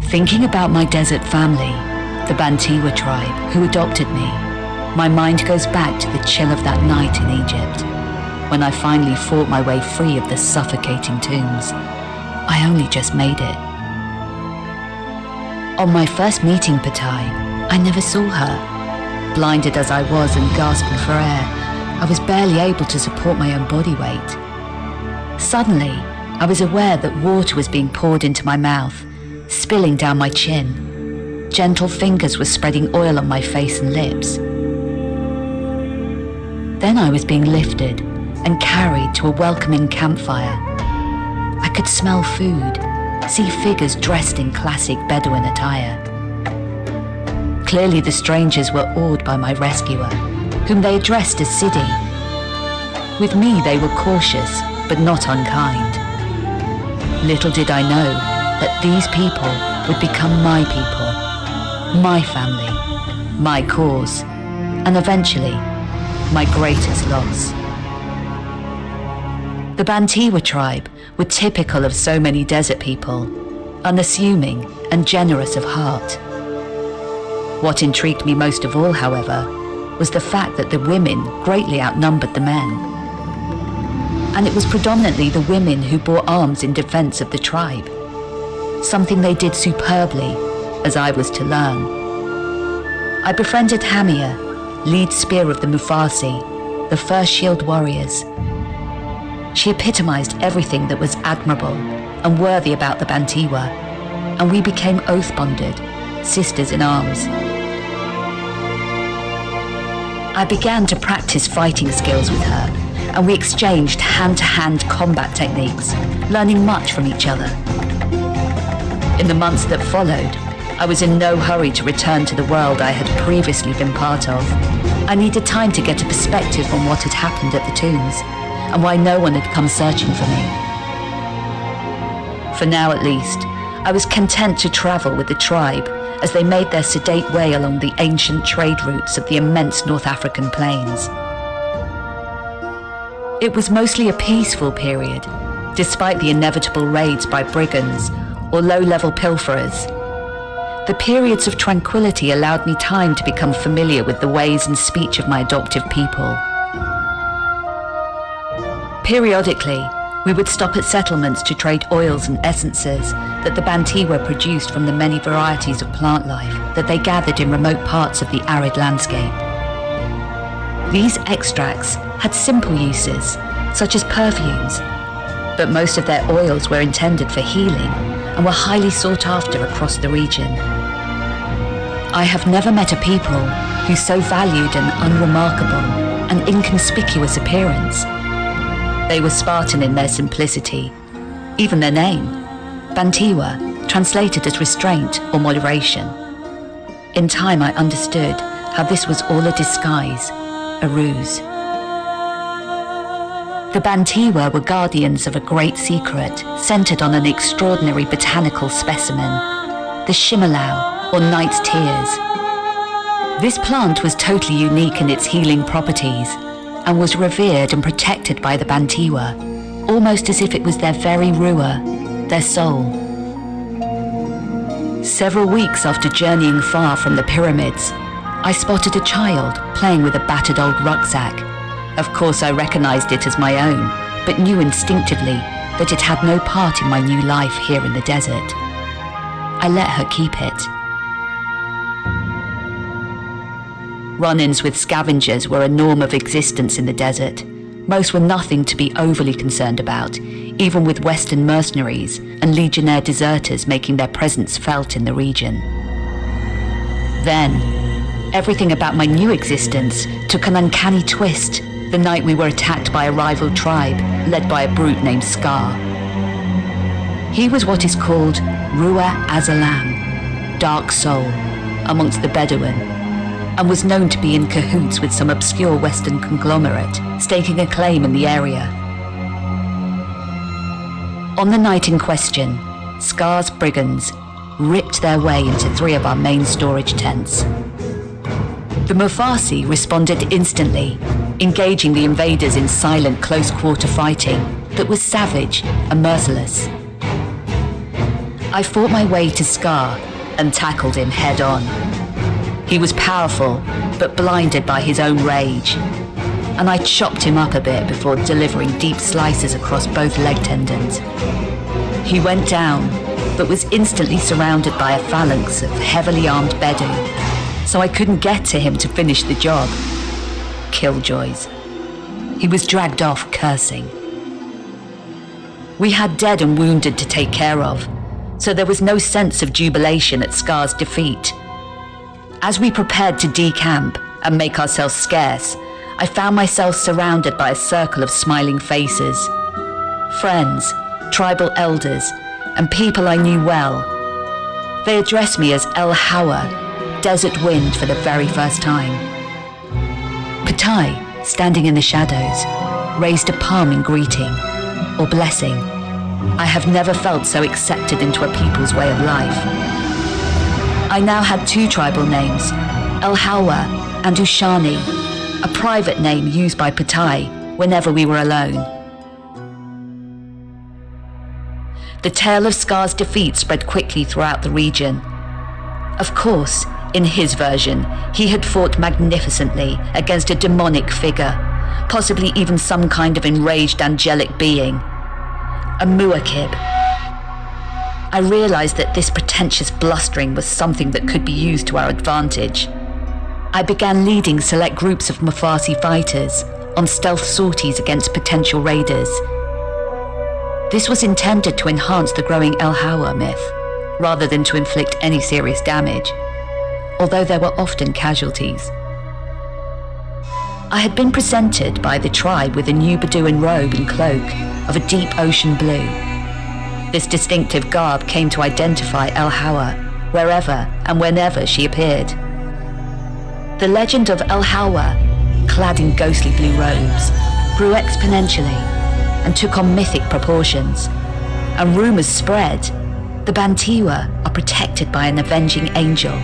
Thinking about my desert family, the Bantiwa tribe who adopted me, my mind goes back to the chill of that night in Egypt, when I finally fought my way free of the suffocating tombs. I only just made it. On my first meeting Patai, I never saw her. Blinded as I was and gasping for air, I was barely able to support my own body weight. Suddenly, I was aware that water was being poured into my mouth, spilling down my chin. Gentle fingers were spreading oil on my face and lips. Then I was being lifted and carried to a welcoming campfire. I could smell food, see figures dressed in classic Bedouin attire. Clearly the strangers were awed by my rescuer, whom they addressed as Sidi. With me they were cautious, but not unkind. Little did I know that these people would become my people, my family, my cause, and eventually, my greatest loss. The Bantiwa tribe were typical of so many desert people, unassuming and generous of heart. What intrigued me most of all, however, was the fact that the women greatly outnumbered the men. And it was predominantly the women who bore arms in defense of the tribe, something they did superbly, as I was to learn. I befriended Hamia, lead spear of the Mufasi, the first shield warriors. She epitomized everything that was admirable and worthy about the Bantiwa, and we became oath-bonded, sisters in arms. I began to practice fighting skills with her, and we exchanged hand-to-hand combat techniques, learning much from each other. In the months that followed, I was in no hurry to return to the world I had previously been part of. I needed time to get a perspective on what had happened at the tombs, and why no one had come searching for me. For now at least, I was content to travel with the tribe as they made their sedate way along the ancient trade routes of the immense North African plains. It was mostly a peaceful period, despite the inevitable raids by brigands or low-level pilferers. The periods of tranquility allowed me time to become familiar with the ways and speech of my adoptive people. Periodically, we would stop at settlements to trade oils and essences that the Bantiwa produced from the many varieties of plant life that they gathered in remote parts of the arid landscape. These extracts had simple uses, such as perfumes, but most of their oils were intended for healing and were highly sought after across the region. I have never met a people who so valued an unremarkable and inconspicuous appearance. They were Spartan in their simplicity. Even their name, Bantiwa, translated as restraint or moderation. In time I understood how this was all a disguise, a ruse. The Bantiwa were guardians of a great secret centered on an extraordinary botanical specimen, the shimmelau, or night's tears. This plant was totally unique in its healing properties, and was revered and protected by the Bantiwa, almost as if it was their very ruah, their soul. Several weeks after journeying far from the pyramids, I spotted a child playing with a battered old rucksack. Of course I recognized it as my own, but knew instinctively that it had no part in my new life here in the desert. I let her keep it. Run-ins with scavengers were a norm of existence in the desert. Most were nothing to be overly concerned about, even with Western mercenaries and legionnaire deserters making their presence felt in the region. Then, everything about my new existence took an uncanny twist the night we were attacked by a rival tribe led by a brute named Scar. He was what is called Ruah Azalam, dark soul, amongst the Bedouin, and was known to be in cahoots with some obscure Western conglomerate, staking a claim in the area. On the night in question, Scar's brigands ripped their way into 3 of our main storage tents. The Mufasi responded instantly, engaging the invaders in silent close-quarter fighting that was savage and merciless. I fought my way to Scar and tackled him head on. He was powerful, but blinded by his own rage, and I chopped him up a bit before delivering deep slices across both leg tendons. He went down, but was instantly surrounded by a phalanx of heavily armed Bedu, so I couldn't get to him to finish the job. Killjoys. He was dragged off cursing. We had dead and wounded to take care of, so there was no sense of jubilation at Scar's defeat. As we prepared to decamp and make ourselves scarce, I found myself surrounded by a circle of smiling faces. Friends, tribal elders, and people I knew well. They addressed me as El Hawa, Desert Wind, for the very first time. Petai, standing in the shadows, raised a palm in greeting, or blessing. I have never felt so accepted into a people's way of life. I now had two tribal names, El Hawa and Ushani, a private name used by Petai whenever we were alone. The tale of Scar's defeat spread quickly throughout the region. Of course, in his version, he had fought magnificently against a demonic figure, possibly even some kind of enraged angelic being. A Muakib. I realized that this pretentious blustering was something that could be used to our advantage. I began leading select groups of Mufasi fighters on stealth sorties against potential raiders. This was intended to enhance the growing El Hawa myth, rather than to inflict any serious damage, although there were often casualties. I had been presented by the tribe with a new Bedouin robe and cloak of a deep ocean blue. This distinctive garb came to identify El Hawa wherever and whenever she appeared. The legend of El Hawa, clad in ghostly blue robes, grew exponentially and took on mythic proportions, and rumors spread the Bantiwa are protected by an avenging angel.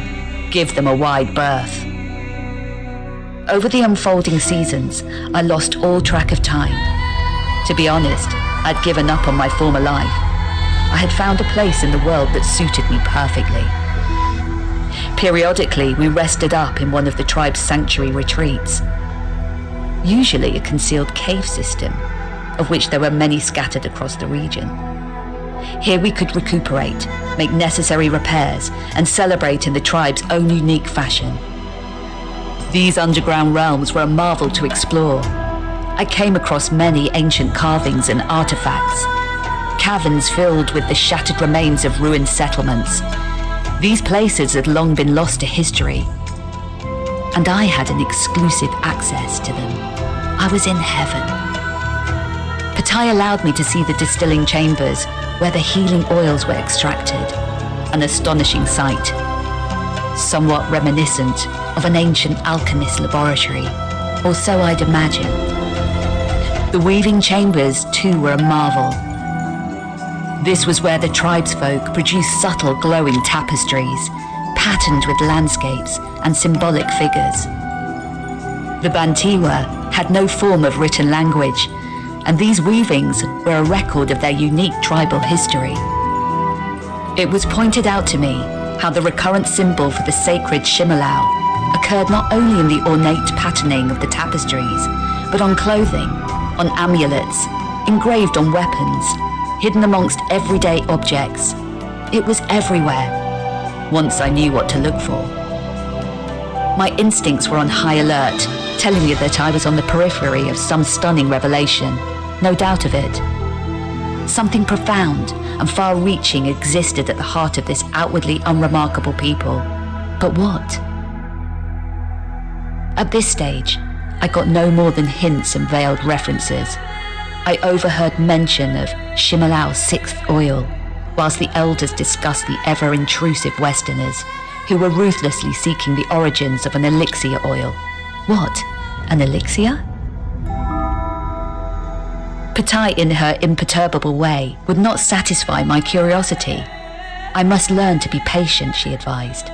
Give them a wide berth. Over the unfolding seasons, I lost all track of time. To be honest, I'd given up on my former life. I had found a place in the world that suited me perfectly. Periodically, we rested up in one of the tribe's sanctuary retreats, usually a concealed cave system, of which there were many scattered across the region. Here we could recuperate, make necessary repairs, and celebrate in the tribe's own unique fashion. These underground realms were a marvel to explore. I came across many ancient carvings and artifacts, caverns filled with the shattered remains of ruined settlements. These places had long been lost to history, and I had an exclusive access to them. I was in heaven. Petai allowed me to see the distilling chambers where the healing oils were extracted, an astonishing sight, somewhat reminiscent of an ancient alchemist's laboratory, or so I'd imagine. The weaving chambers, too, were a marvel. This was where the tribesfolk produced subtle glowing tapestries, patterned with landscapes and symbolic figures. The Bantiwa had no form of written language, and these weavings were a record of their unique tribal history. It was pointed out to me how the recurrent symbol for the sacred Shimalau occurred not only in the ornate patterning of the tapestries, but on clothing, on amulets, engraved on weapons, hidden amongst everyday objects. It was everywhere, once I knew what to look for. My instincts were on high alert, telling me that I was on the periphery of some stunning revelation, no doubt of it. Something profound and far-reaching existed at the heart of this outwardly unremarkable people. But what? At this stage, I got no more than hints and veiled references. I overheard mention of Shimalau's sixth oil, whilst the elders discussed the ever-intrusive Westerners, who were ruthlessly seeking the origins of an elixir oil. What? An elixir? Petai, in her imperturbable way, would not satisfy my curiosity. I must learn to be patient, she advised.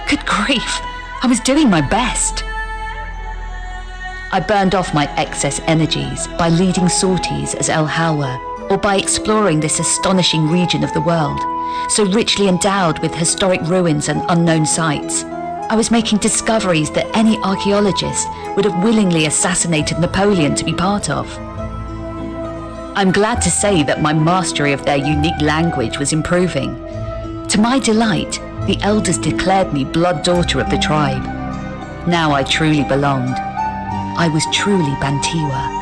Good grief, I was doing my best. I burned off my excess energies by leading sorties as El Hawa, or by exploring this astonishing region of the world, so richly endowed with historic ruins and unknown sites. I was making discoveries that any archaeologist would have willingly assassinated Napoleon to be part of. I'm glad to say that my mastery of their unique language was improving. To my delight, the elders declared me blood daughter of the tribe. Now I truly belonged. I was truly Bantiwa.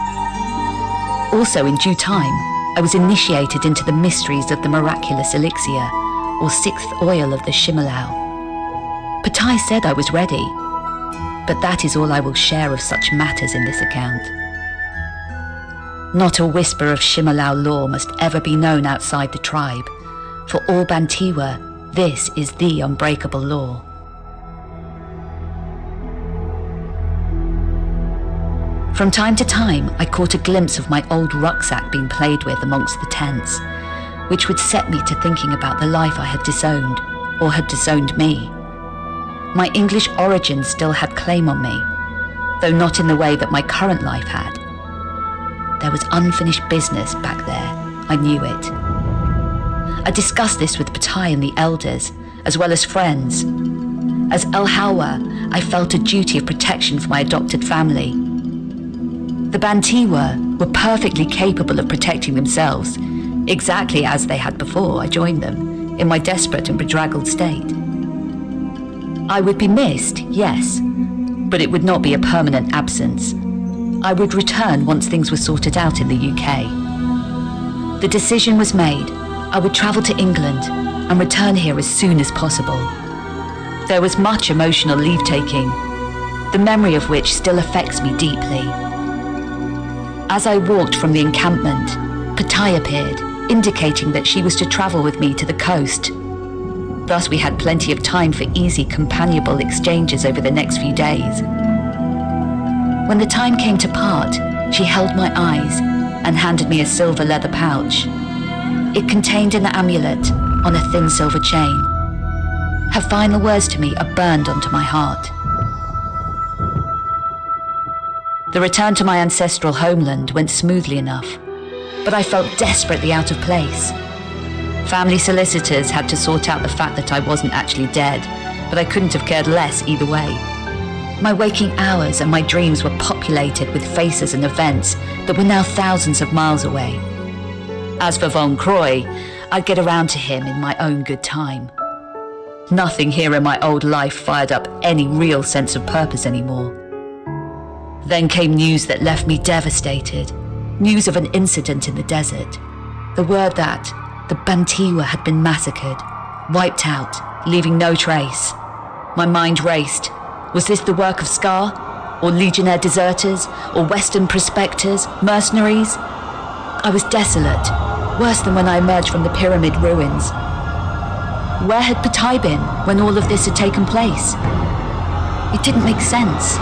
Also, in due time, I was initiated into the mysteries of the miraculous elixir, or sixth oil of the Shimalau. Patai said I was ready, but that is all I will share of such matters in this account. Not a whisper of Shimalau lore must ever be known outside the tribe. For all Bantiwa, this is the unbreakable law. From time to time, I caught a glimpse of my old rucksack being played with amongst the tents, which would set me to thinking about the life I had disowned, or had disowned me. My English origins still had claim on me, though not in the way that my current life had. There was unfinished business back there, I knew it. I discussed this with Patai and the elders, as well as friends. As El Hawa, I felt a duty of protection for my adopted family. The Bantiwa were perfectly capable of protecting themselves, exactly as they had before I joined them, in my desperate and bedraggled state. I would be missed, yes, but it would not be a permanent absence. I would return once things were sorted out in the UK. The decision was made. I would travel to England and return here as soon as possible. There was much emotional leave-taking, the memory of which still affects me deeply. As I walked from the encampment, Patai appeared, indicating that she was to travel with me to the coast. Thus we had plenty of time for easy, companionable exchanges over the next few days. When the time came to part, she held my eyes and handed me a silver leather pouch. It contained an amulet on a thin silver chain. Her final words to me are burned onto my heart. The return to my ancestral homeland went smoothly enough, but I felt desperately out of place. Family solicitors had to sort out the fact that I wasn't actually dead, but I couldn't have cared less either way. My waking hours and my dreams were populated with faces and events that were now thousands of miles away. As for Von Croy, I'd get around to him in my own good time. Nothing here in my old life fired up any real sense of purpose anymore. Then came news that left me devastated. News of an incident in the desert. The word that the Bantiwa had been massacred, wiped out, leaving no trace. My mind raced. Was this the work of Scar? Or Legionnaire deserters? Or Western prospectors? Mercenaries? I was desolate, worse than when I emerged from the pyramid ruins. Where had Patai been when all of this had taken place? It didn't make sense.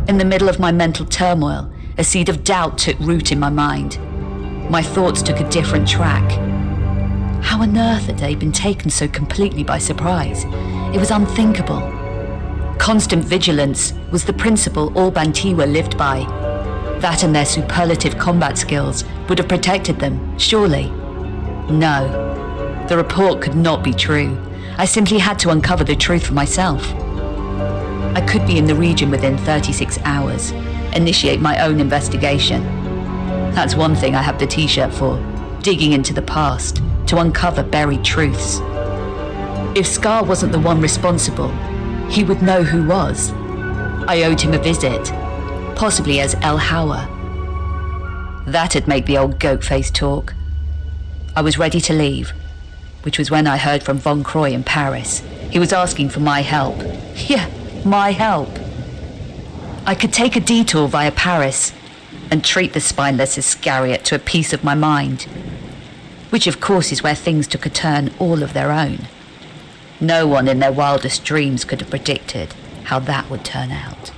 In the middle of my mental turmoil, a seed of doubt took root in my mind. My thoughts took a different track. How on earth had they been taken so completely by surprise? It was unthinkable. Constant vigilance was the principle all Bantiwa lived by. That and their superlative combat skills would have protected them, surely. No, the report could not be true. I simply had to uncover the truth for myself. I could be in the region within 36 hours, initiate my own investigation. That's one thing I have the t-shirt for, digging into the past to uncover buried truths. If Scar wasn't the one responsible, he would know who was. I owed him a visit, possibly as El Hawa. That'd make the old goat-face talk. I was ready to leave, which was when I heard from Von Croy in Paris. He was asking for my help. Yeah, my help. I could take a detour via Paris and treat the spineless Iscariot to a piece of my mind, which of course is where things took a turn all of their own. No one in their wildest dreams could have predicted how that would turn out.